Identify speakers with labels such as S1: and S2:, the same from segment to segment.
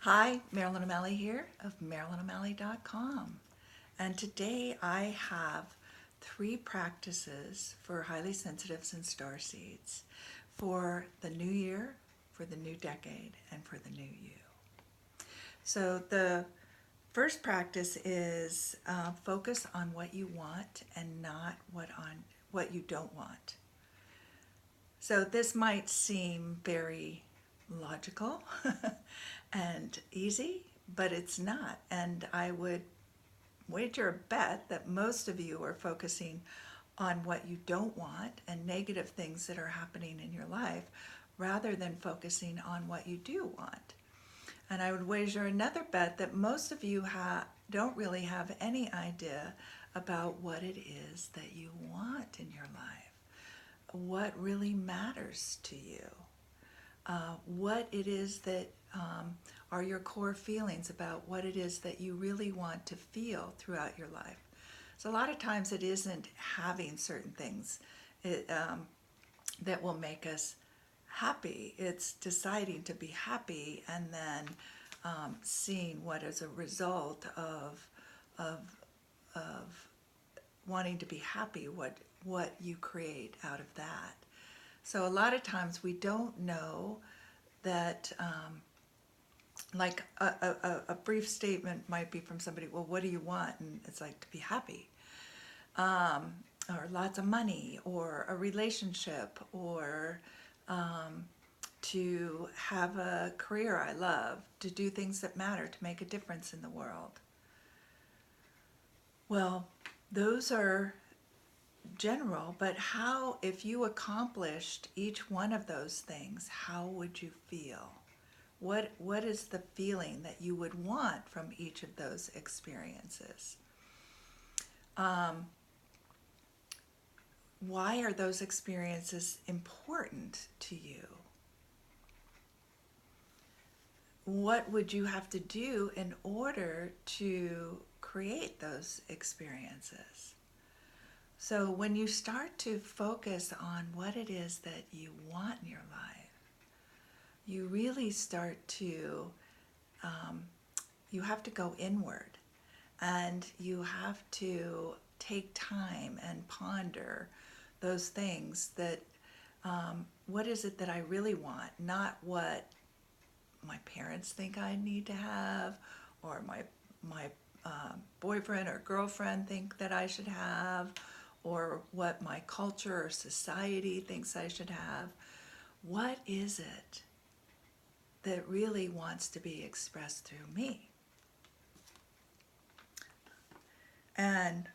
S1: Hi, Marilyn O'Malley here of MarilynO'Malley.com. And today I have 3 practices for highly sensitives and starseeds for the new year, for the new decade, and for the new you. So the first practice is focus on what you want and not what you don't want. So this might seem very logical and easy, but it's not. And I would wager a bet that most of you are focusing on what you don't want and negative things that are happening in your life rather than focusing on what you do want. And I would wager another bet that most of you don't really have any idea about what it is that you want in your life, what really matters to you, what it is that are your core feelings about what it is that you really want to feel throughout your life. So a lot of times it isn't having certain things that will make us happy. It's deciding to be happy and then seeing what is a result of wanting to be happy, what you create out of that. So a lot of times we don't know that, like a brief statement might be from somebody, well, what do you want? And it's like to be happy, or lots of money, or a relationship, or to have a career I love, to do things that matter, to make a difference in the world. Well, those are general, but how, if you accomplished each one of those things, how would you feel? What is the feeling that you would want from each of those experiences? Why are those experiences important to you? What would you have to do in order to create those experiences? So when you start to focus on what it is that you want in your life, you really start to, you have to go inward, and you have to take time and ponder those things that, what is it that I really want, not what my parents think I need to have, or my boyfriend or girlfriend think that I should have, or what my culture or society thinks I should have. What is it that really wants to be expressed through me? And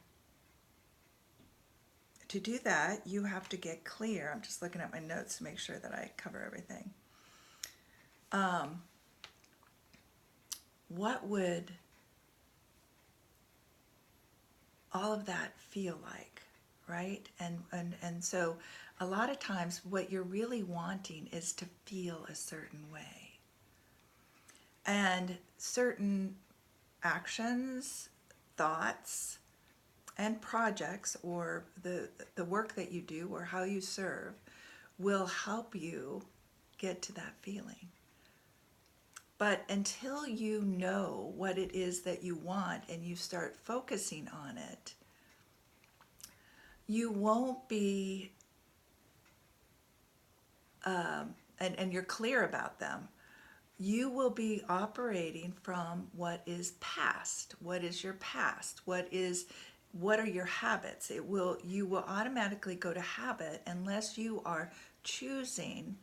S1: to do that, you have to get clear. I'm just looking at my notes to make sure that I cover everything. What would all of that feel like, right? And so a lot of times what you're really wanting is to feel a certain way. And certain actions, thoughts, and projects, or the work that you do or how you serve, will help you get to that feeling. But until you know what it is that you want and you start focusing on it, you won't be, and you're clear about them, you will be operating from what is past. What is your past? What are your habits? You will automatically go to habit unless you are choosing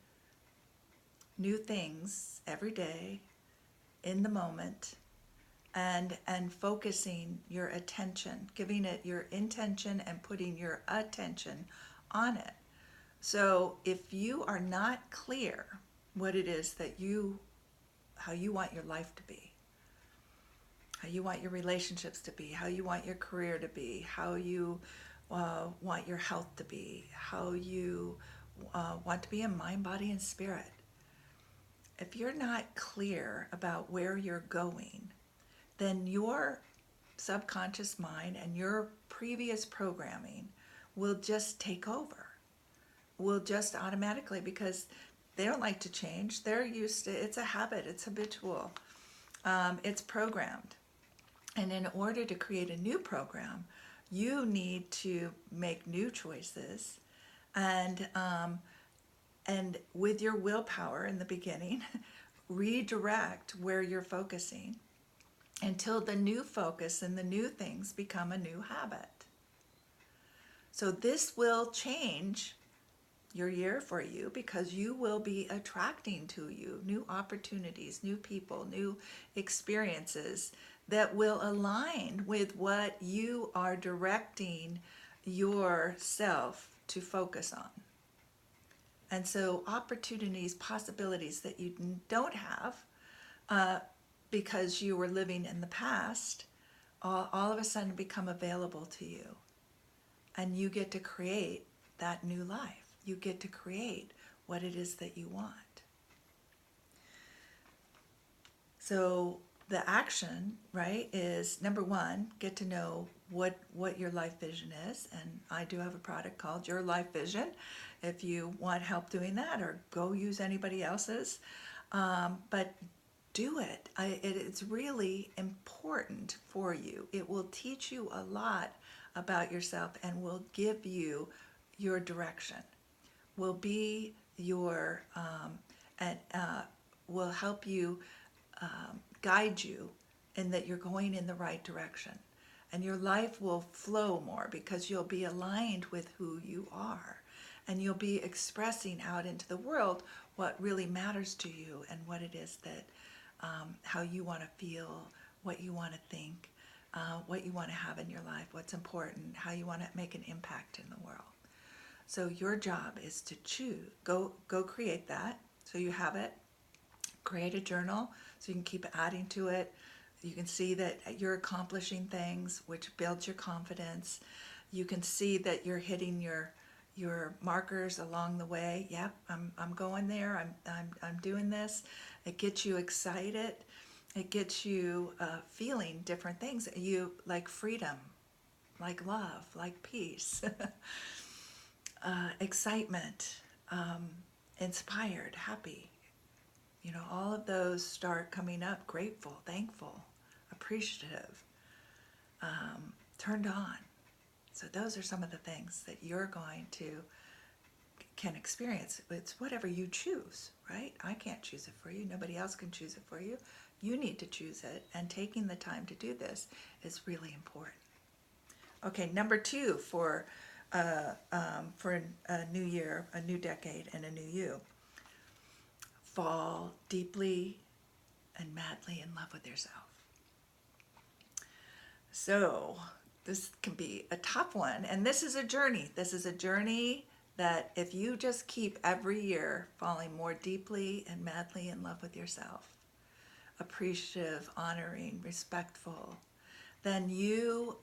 S1: new things every day in the moment, and focusing your attention, giving it your intention and putting your attention on it. So if you are not clear what it is that how you want your life to be, how you want your relationships to be, how you want your career to be, how you want your health to be, how you want to be in mind, body, and spirit. If you're not clear about where you're going, then your subconscious mind and your previous programming will just take over. Will just automatically, because they don't like to change. They're used to, it's a habit, it's habitual. It's programmed. And in order to create a new program, you need to make new choices, and with your willpower in the beginning, redirect where you're focusing until the new focus and the new things become a new habit. So this will change your year for you, because you will be attracting to you new opportunities, new people, new experiences that will align with what you are directing yourself to focus on. And so opportunities, possibilities that you don't have because you were living in the past, all of a sudden become available to you. And you get to create that new life. You get to create what it is that you want. So the action, right, is number one, get to know what your life vision is. And I do have a product called Your Life Vision if you want help doing that, or go use anybody else's. But do it. It's really important for you. It will teach you a lot about yourself and will give you your direction, will be your, and will help you, guide you in that you're going in the right direction. And your life will flow more because you'll be aligned with who you are. And you'll be expressing out into the world what really matters to you and what it is that, how you want to feel, what you want to think, what you want to have in your life, what's important, how you want to make an impact in the world. So your job is to choose, go create that. So you have it, create a journal so you can keep adding to it. You can see that you're accomplishing things, which builds your confidence. You can see that you're hitting your markers along the way. Yep, I'm going there. I'm doing this. It gets you excited. It gets you feeling different things. You like freedom, like love, like peace. Excitement, inspired, happy. You know, all of those start coming up. Grateful, thankful, appreciative, turned on. So those are some of the things that you're going to can experience. It's whatever you choose, right? I can't choose it for you. Nobody else can choose it for you. You need to choose it, and taking the time to do this is really important. Okay, number two for a new year, a new decade, and a new you. Fall deeply and madly in love with yourself. So this can be a tough one, and this is a journey. This is a journey that if you just keep every year falling more deeply and madly in love with yourself, appreciative, honoring, respectful, then you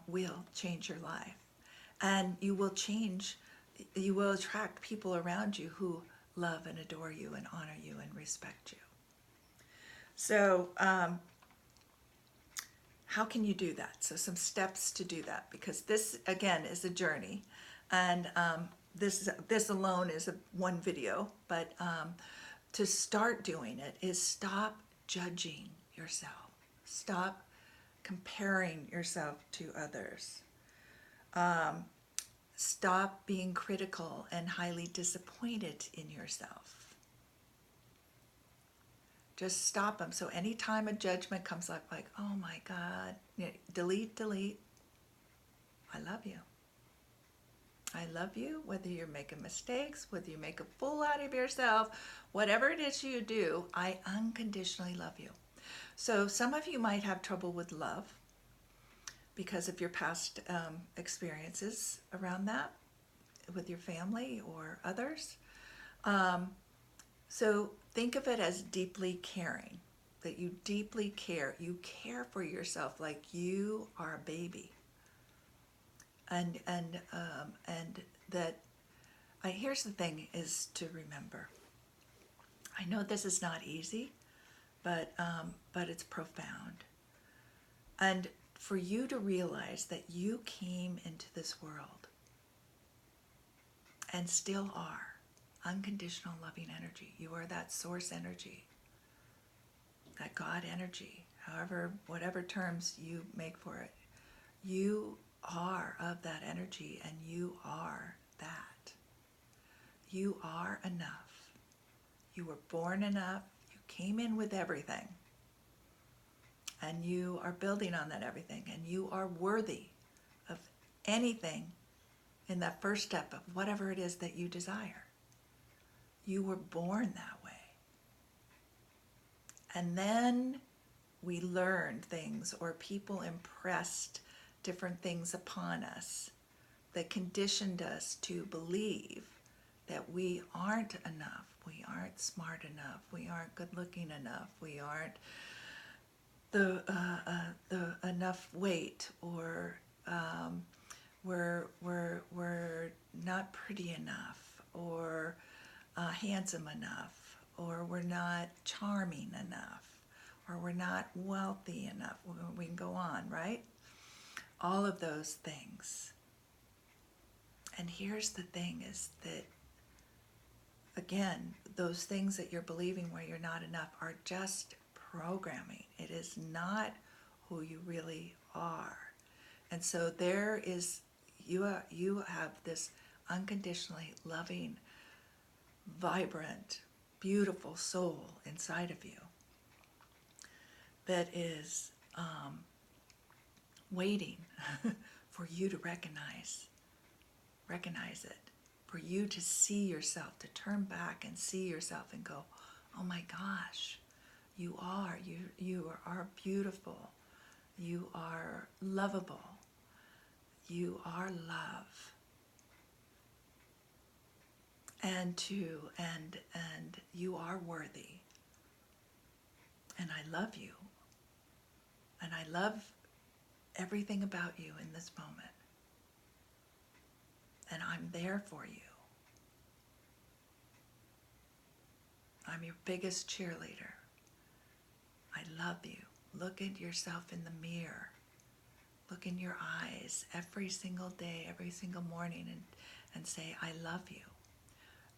S1: will change your life. And you will attract people around you who love and adore you and honor you and respect you. So how can you do that? So some steps to do that, because this, again, is a journey. And this alone is one video, but to start doing it is stop judging yourself. Stop comparing yourself to others. Stop being critical and highly disappointed in yourself. Just stop them. So anytime a judgment comes up, like, oh my God, delete. I love you. I love you, whether you're making mistakes, whether you make a fool out of yourself, whatever it is you do, I unconditionally love you. So some of you might have trouble with love because of your past experiences around that with your family or others. So think of it as deeply caring, that you deeply care. You care for yourself like you are a baby. And that, here's the thing is to remember. I know this is not easy, but it's profound. And for you to realize that you came into this world and still are unconditional loving energy. You are that source energy. that God energy, however, whatever terms you make for it, you are of that energy, and you are that. You are enough. You were born enough. You came in with everything. And you are building on that everything. And you are worthy of anything in that first step of whatever it is that you desire. You were born that way. And then we learned things, or people impressed different things upon us that conditioned us to believe that we aren't enough, we aren't smart enough, we aren't good looking enough, we aren't the enough weight, or we're not pretty enough, or handsome enough, or we're not charming enough, or we're not wealthy enough. We can go on, right? All of those things. And here's the thing is that, again, those things that you're believing where you're not enough are just programming. It is not who you really are. And so there is, you have this unconditionally loving, vibrant, beautiful soul inside of you that is waiting for you to recognize it, for you to see yourself, to turn back and see yourself and go, oh my gosh, you are beautiful, you are lovable, you are love. And you are worthy. And I love you. And I love everything about you in this moment. And I'm there for you. I'm your biggest cheerleader. I love you. Look at yourself in the mirror. Look in your eyes every single day, every single morning, and say, I love you.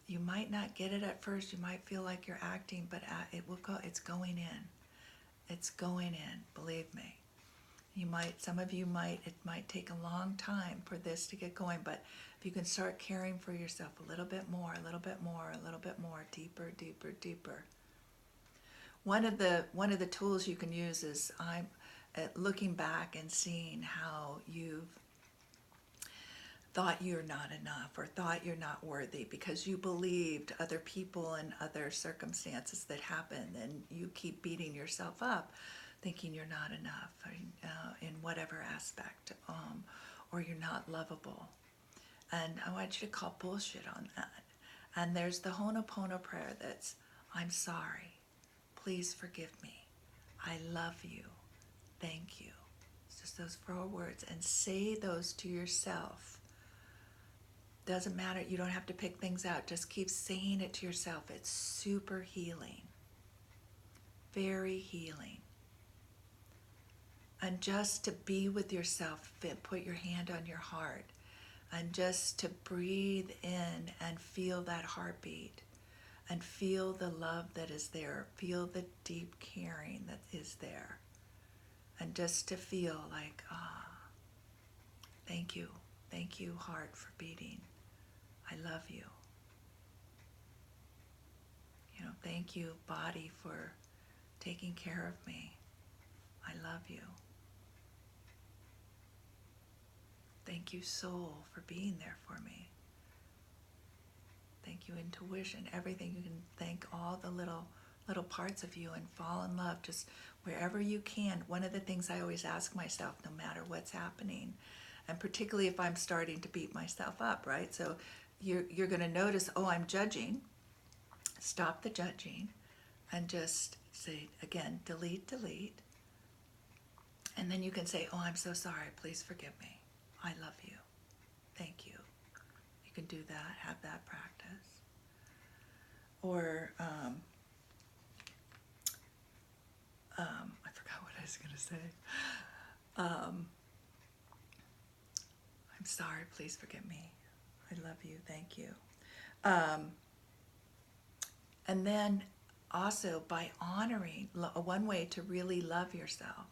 S1: You might not get it at first. You might feel like you're acting, but it will go. It's going in. It's going in. Believe me. Some of you might. It might take a long time for this to get going, but if you can start caring for yourself a little bit more, a little bit more, a little bit more, deeper, deeper, deeper. One of the tools you can use is I'm looking back and seeing how you've thought you're not enough, or thought you're not worthy because you believed other people and other circumstances that happened, and you keep beating yourself up thinking you're not enough, in whatever aspect, or you're not lovable. And I want you to call bullshit on that. And there's the Ho'oponopono prayer that's, I'm sorry, please forgive me, I love you, thank you. It's just those 4 words, and say those to yourself. Doesn't matter, you don't have to pick things out, just keep saying it to yourself. It's super healing, very healing. And just to be with yourself, put your hand on your heart, and just to breathe in and feel that heartbeat, and feel the love that is there, feel the deep caring that is there, and just to feel like, thank you heart for beating, I love you. Thank you body for taking care of me, I love you. Thank you soul for being there for me. Thank you intuition, everything. You can thank all the little parts of you and fall in love just wherever you can. One of the things I always ask myself, no matter what's happening, and particularly if I'm starting to beat myself up, right? So you're going to notice, I'm judging. Stop the judging and just say, again, delete. And then you can say, I'm so sorry, please forgive me. I love you. Thank you. You can do that, have that practice. Or, I forgot what I was going to say. I'm sorry, please forgive me. I love you, thank you. And then also by honoring, one way to really love yourself.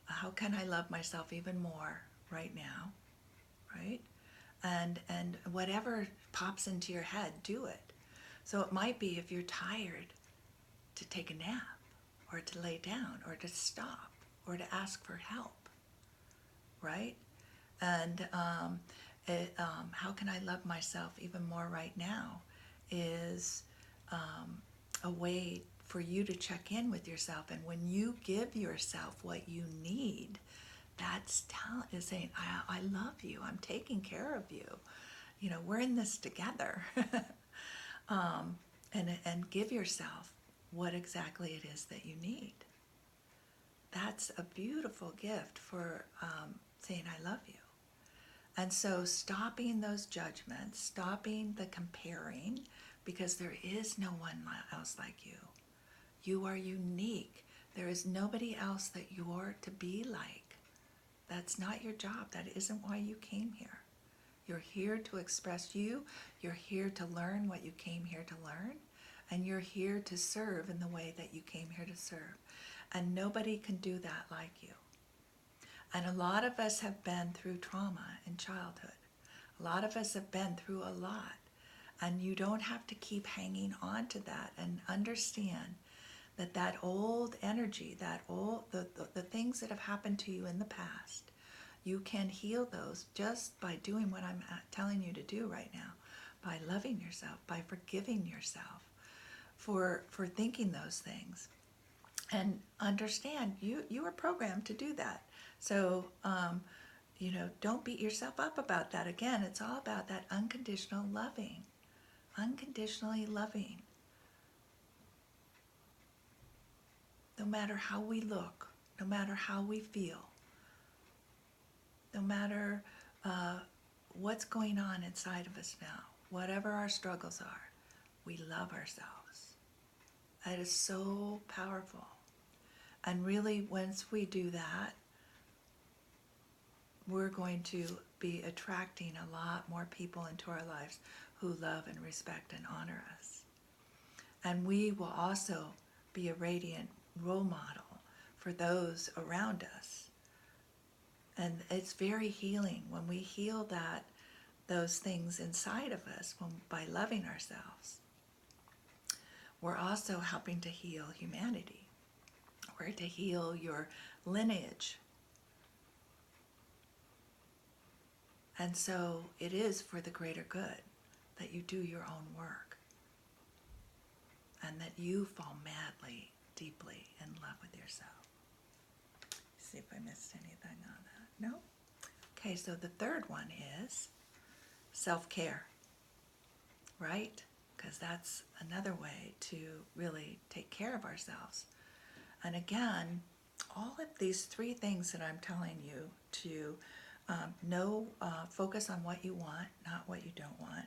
S1: How can I love myself even more right now, right? And whatever pops into your head, do it. So it might be, if you're tired, to take a nap, or to lay down, or to stop, or to ask for help, right? And how can I love myself even more right now is a way for you to check in with yourself. And when you give yourself what you need, that's is saying, I love you, I'm taking care of you, we're in this together. And give yourself what exactly it is that you need. That's a beautiful gift for saying I love you. And so stopping those judgments, stopping the comparing, because there is no one else like you. You are unique. There is nobody else that you're to be like. That's not your job. That isn't why you came here. You're here to express you. You're here to learn what you came here to learn. And you're here to serve in the way that you came here to serve. And nobody can do that like you. And a lot of us have been through trauma in childhood. A lot of us have been through a lot. And you don't have to keep hanging on to that, and understand that old energy, the things that have happened to you in the past, you can heal those just by doing what I'm telling you to do right now, by loving yourself, by forgiving yourself for thinking those things. And understand you were programmed to do that. So, don't beat yourself up about that. Again, it's all about that unconditional loving, unconditionally loving. No matter how we look, no matter how we feel, no matter what's going on inside of us now, whatever our struggles are, we love ourselves. That is so powerful. And really, once we do that, we're going to be attracting a lot more people into our lives who love and respect and honor us. And we will also be a radiant role model for those around us. And it's very healing when we heal those things inside of us by loving ourselves. We're also helping to heal humanity. We're to heal your lineage. And so it is for the greater good that you do your own work, and that you fall madly, deeply in love with yourself. See if I missed anything on that. No? Okay, so the third one is self-care, right? Because that's another way to really take care of ourselves. And again, all of these three things that I'm telling you to focus on what you want, not what you don't want.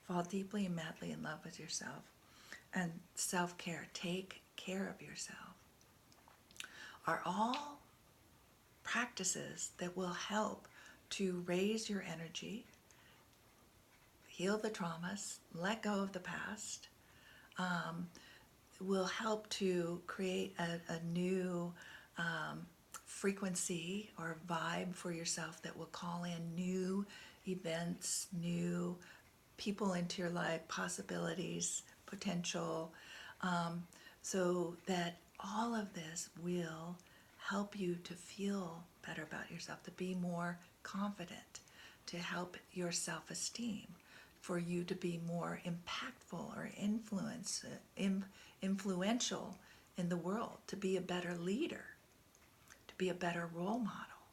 S1: Fall deeply and madly in love with yourself. And self-care, take care of yourself, are all practices that will help to raise your energy, heal the traumas, let go of the past, will help to create a new frequency or vibe for yourself that will call in new events, new people into your life, possibilities, potential, so that all of this will help you to feel better about yourself, to be more confident, to help your self-esteem, for you to be more impactful or influential in the world, to be a better leader, to be a better role model,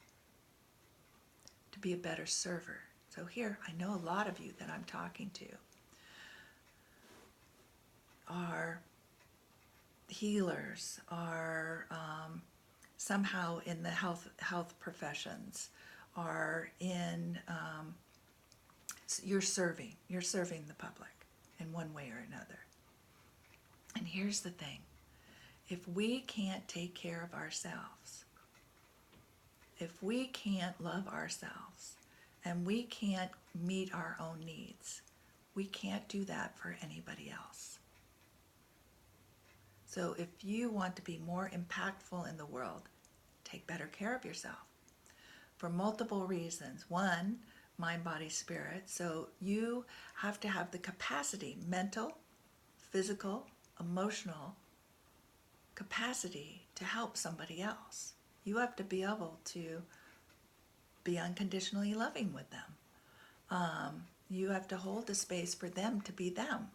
S1: to be a better server. So here, I know a lot of you that I'm talking to are healers, are somehow in the health professions, are in, you're serving the public in one way or another. And here's the thing, if we can't take care of ourselves, if we can't love ourselves, and we can't meet our own needs, we can't do that for anybody else. So if you want to be more impactful in the world, take better care of yourself for multiple reasons. One, mind, body, spirit. So you have to have the capacity, mental, physical, emotional capacity to help somebody else. You have to be able to be unconditionally loving with them. You have to hold the space for them to be them,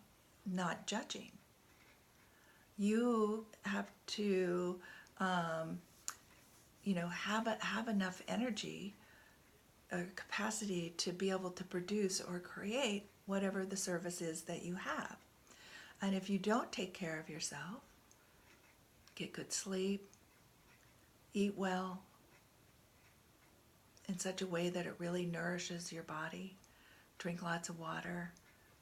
S1: not judging. You have to, have enough energy or capacity to be able to produce or create whatever the service is that you have. And if you don't take care of yourself, get good sleep, eat well in such a way that it really nourishes your body, drink lots of water,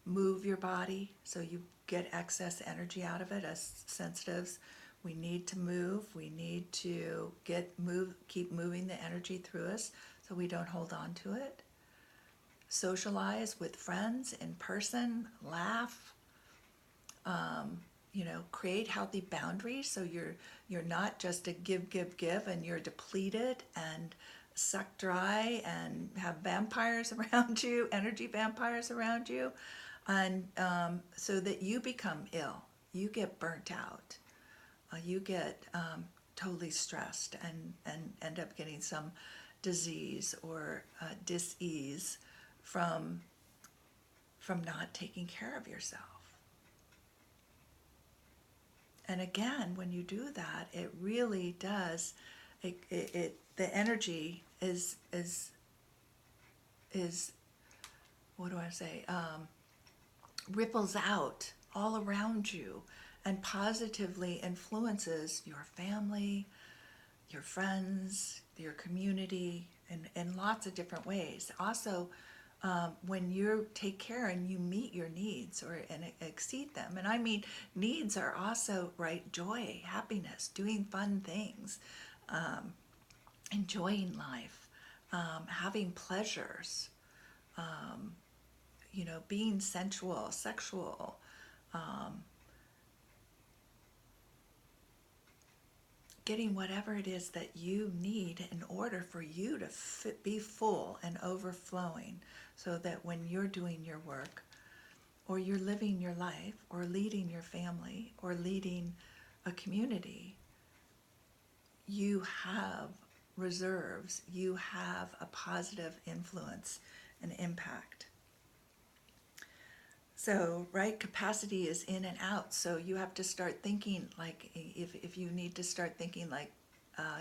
S1: move your body so you get excess energy out of it. As sensitives, we need to move. We need to keep moving the energy through us so we don't hold on to it. Socialize with friends in person, laugh, create healthy boundaries so you're not just a give and you're depleted and sucked dry and have vampires around you, energy vampires around you, and so that you become ill, you get burnt out, you get totally stressed and end up getting some disease or dis-ease from not taking care of yourself. And again, when you do that, it really does. The energy is what do I say? Ripples out all around you, and positively influences your family, your friends, your community, in lots of different ways. Also, when you take care and you meet your needs and exceed them, and I mean needs are also joy, happiness, doing fun things, enjoying life, having pleasures, being sensual, sexual, getting whatever it is that you need in order for you to be full and overflowing, so that when you're doing your work, or you're living your life, or leading your family, or leading a community, you have reserves, you have a positive influence and impact. So, capacity is in and out. So you have to start thinking if you need to start thinking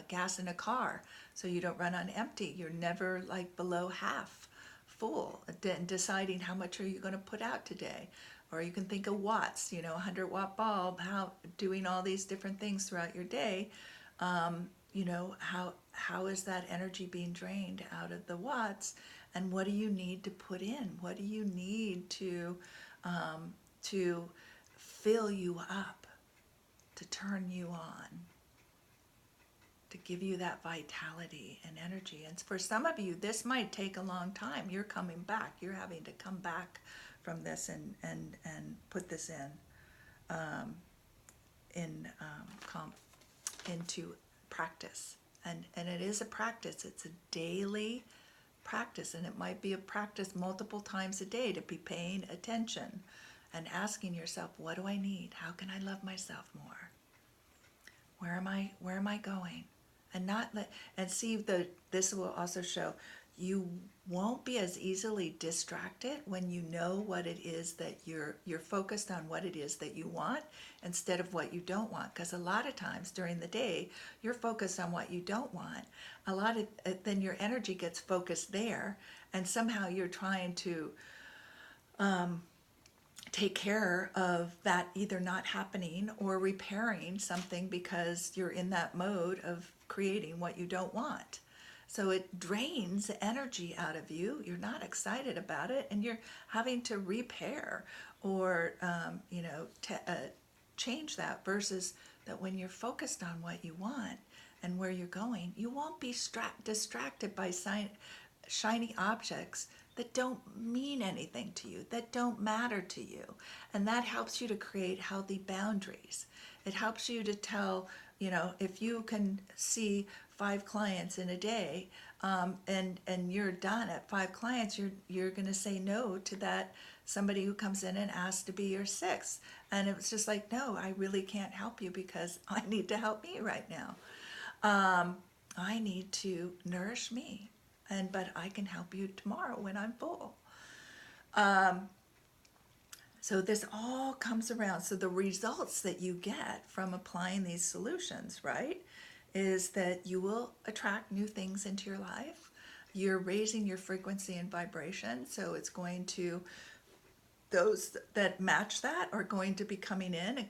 S1: gas in a car, so you don't run on empty. You're never below half full. Deciding how much are you going to put out today, or you can think of watts. 100-watt bulb. Doing all these different things throughout your day. How is that energy being drained out of the watts, and what do you need to put in? What do you need to fill you up, to turn you on, to give you that vitality and energy? And for some of you, this might take a long time. You're coming back. You're having to come back from this and put this into practice. And it is a practice. It's a daily practice, and it might be a practice multiple times a day, to be paying attention and asking yourself, what do I need? How can I love myself more? Where am I going? And see, this will also show you won't be as easily distracted when you know what it is that you're focused on, what it is that you want instead of what you don't want. Because a lot of times during the day, you're focused on what you don't want. Then your energy gets focused there, and somehow you're trying to take care of that either not happening or repairing something, because you're in that mode of creating what you don't want. So it drains energy out of you. You're not excited about it, and you're having to repair or change that. Versus that when you're focused on what you want and where you're going, you won't be distracted by shiny objects that don't mean anything to you, that don't matter to you. And that helps you to create healthy boundaries. It helps you to tell, if you can see 5 clients in a day, and you're done at 5 clients, you're going to say no to that somebody who comes in and asks to be your sixth. And it was just like, no, I really can't help you because I need to help me right now. I need to nourish me, but I can help you tomorrow when I'm full. So this all comes around. So the results that you get from applying these solutions, right, is that you will attract new things into your life. You're raising your frequency and vibration, so it's going to, those that match that are going to be coming in and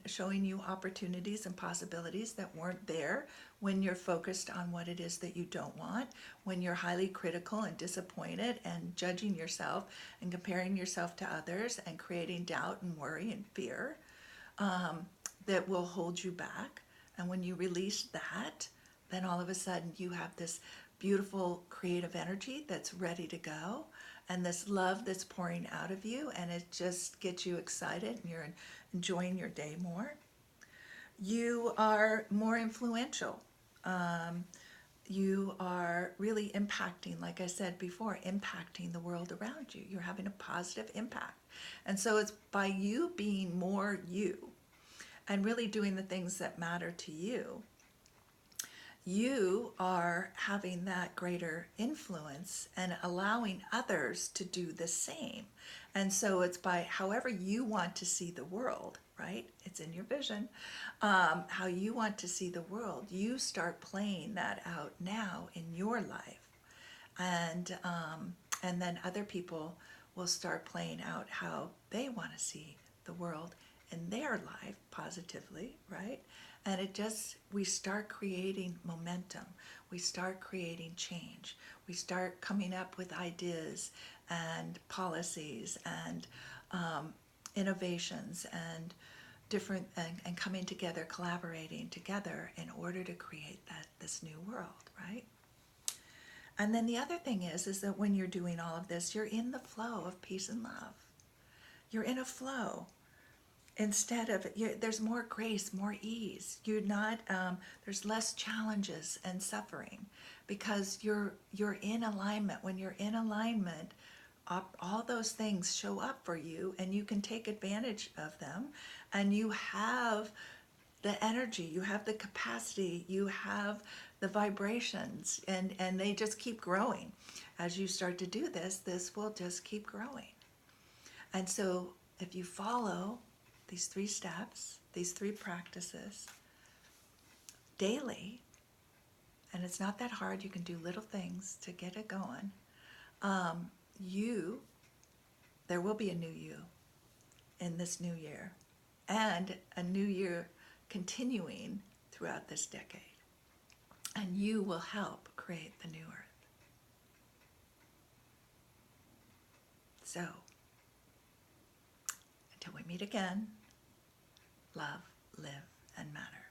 S1: showing you opportunities and possibilities that weren't there when you're focused on what it is that you don't want, when you're highly critical and disappointed and judging yourself and comparing yourself to others and creating doubt and worry and fear, that will hold you back. And when you release that, then all of a sudden you have this beautiful creative energy that's ready to go, and this love that's pouring out of you, and it just gets you excited and you're enjoying your day more. You are more influential. You are really impacting, like I said before, impacting the world around you. You're having a positive impact. And so it's by you being more you and really doing the things that matter to you, you are having that greater influence and allowing others to do the same. And so it's by however you want to see the world, right? It's in your vision. How you want to see the world, you start playing that out now in your life. And then other people will start playing out how they want to see the world in their life positively, right? And we start creating momentum. We start creating change. We start coming up with ideas and policies and innovations and different, and coming together, collaborating together in order to create this new world, right? And then the other thing is that when you're doing all of this, you're in the flow of peace and love. You're in a flow. Instead of, there's more grace, more ease. You're not, there's less challenges and suffering because you're in alignment. When you're in alignment, all those things show up for you and you can take advantage of them, and you have the energy, you have the capacity, you have the vibrations, and they just keep growing. As you start to do this will just keep growing. And so if you follow these 3 steps, these 3 practices daily, and it's not that hard, you can do little things to get it going, there will be a new you in this new year, and a new year continuing throughout this decade. And you will help create the new earth. So, until we meet again, love, live, and matter.